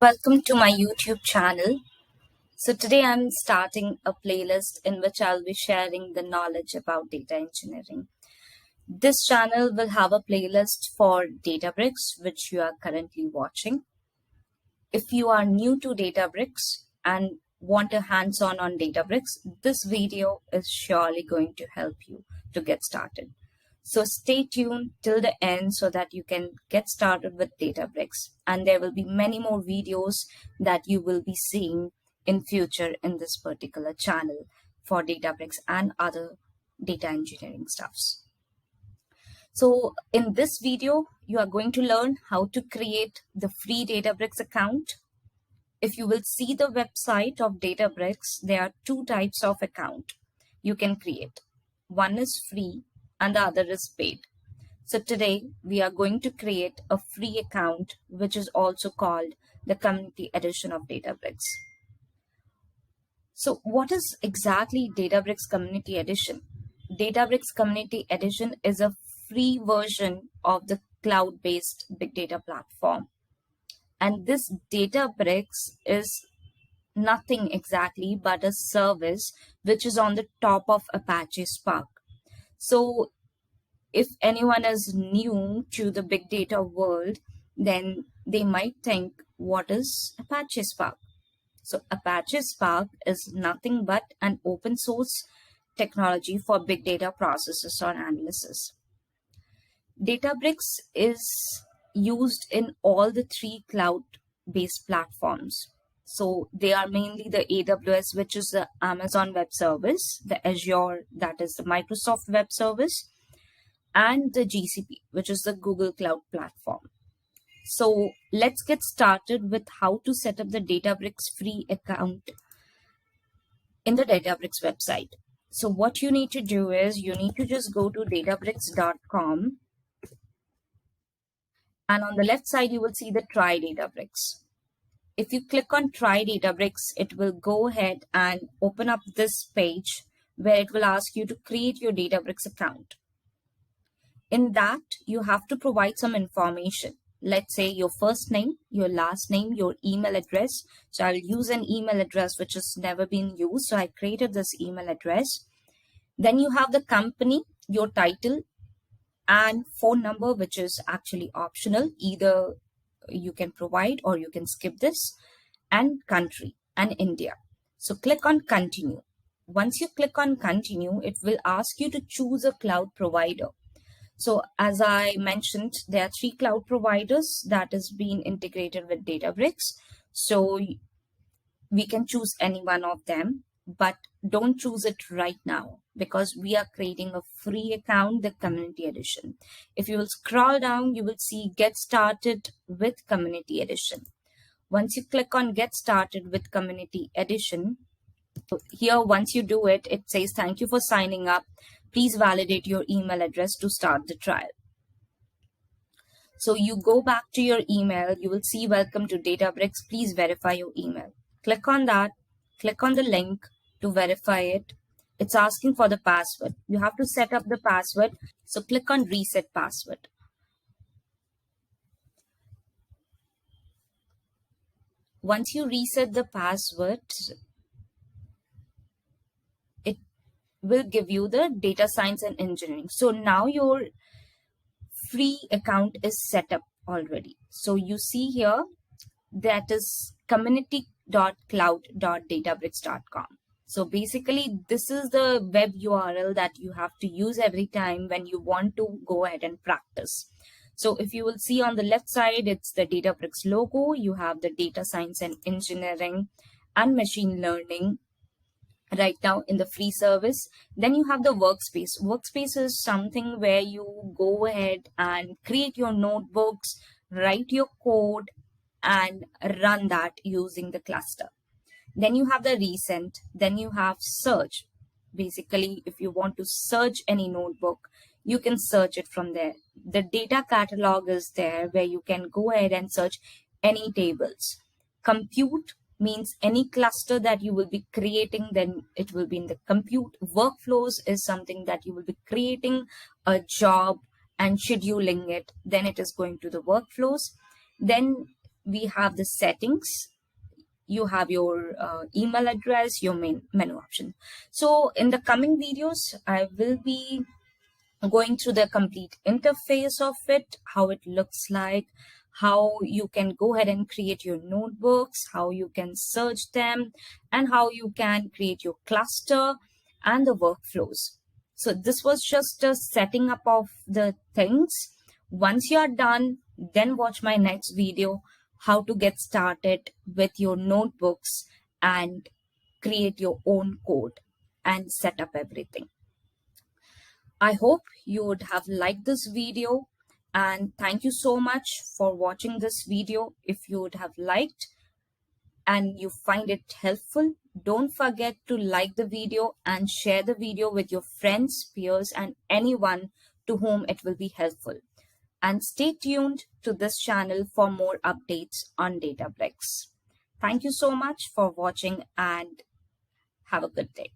Welcome to my YouTube channel. So today I'm starting a playlist in which I'll be sharing the knowledge about data engineering. This channel will have a playlist for Databricks, which you are currently watching. If you are new to Databricks and want a hands-on on Databricks, this video is surely going to help you to get started. So stay tuned till the end so that you can get started with Databricks. And there will be many more videos that you will be seeing in future in this particular channel for Databricks and other data engineering stuffs. So in this video, you are going to learn how to create the free Databricks account. If you will see the website of Databricks, there are two types of account you can create. One is free and the other is paid. So today we are going to create a free account, which is also called the community edition of Databricks. So what is exactly Databricks Community Edition? Databricks Community Edition is a free version of the cloud-based big data platform. And this Databricks is nothing exactly but a service which is on the top of Apache Spark. So if anyone is new to the big data world, then they might think, what is Apache Spark? So Apache Spark is nothing but an open source technology for big data processes or analysis. Databricks is used in all the three cloud-based platforms. So they are mainly the AWS, which is the Amazon Web Service, the Azure, that is the Microsoft Web Service, and the GCP, which is the Google Cloud Platform. So let's get started with how to set up the Databricks free account in the Databricks website. So what you need to do is you need to just go to databricks.com, and on the left side you will see the Try Databricks. If you click on Try Databricks, it will go ahead and open up this page where it will ask you to create your Databricks account. In that, you have to provide some information. Let's say your first name, your last name, your email address. So I'll use an email address which has never been used. So I created this email address. Then you have the company, your title, and phone number, which is actually optional. Either you can provide or you can skip this, and country and India. So click on continue. Once you click on continue, it will ask you to choose a cloud provider. So as I mentioned, there are three cloud providers that is being integrated with Databricks. So we can choose any one of them, but don't choose it right now because we are creating a free account, the community edition. If you will scroll down, you will see get started with community edition. Once you click on get started with community edition, here once you do it, it says thank you for signing up. Please validate your email address to start the trial. So you go back to your email, you will see welcome to Databricks. Please verify your email. Click on that, click on the link to verify it. It's asking for the password. You have to set up the password. So click on reset password. Once you reset the password, it will give you the data science and engineering. So now your free account is set up already. So you see here that is community.cloud.databricks.com. So basically this is the web URL that you have to use every time when you want to go ahead and practice. So if you will see on the left side, it's the Databricks logo. You have the data science and engineering and machine learning right now in the free service. Then you have the workspace. Workspace is something where you go ahead and create your notebooks, write your code, and run that using the cluster. Then you have the recent. Then you have search. Basically, if you want to search any notebook, you can search it from there. The data catalog is there where you can go ahead and search any tables. Compute means any cluster that you will be creating, then it will be in the compute. Workflows is something that you will be creating a job and scheduling it, then it is going to the workflows. Then we have the settings, you have your email address, your main menu option. So in the coming videos, I will be going through the complete interface of it, how it looks like, how you can go ahead and create your notebooks, how you can search them, and how you can create your cluster and the workflows. So this was just a setting up of the things. Once you are done, then watch my next video, how to get started with your notebooks and create your own code and set up everything. I hope you would have liked this video, and thank you so much for watching this video. If you would have liked and you find it helpful, don't forget to like the video and share the video with your friends, peers, and anyone to whom it will be helpful. And stay tuned to this channel for more updates on Databricks. Thank you so much for watching and have a good day.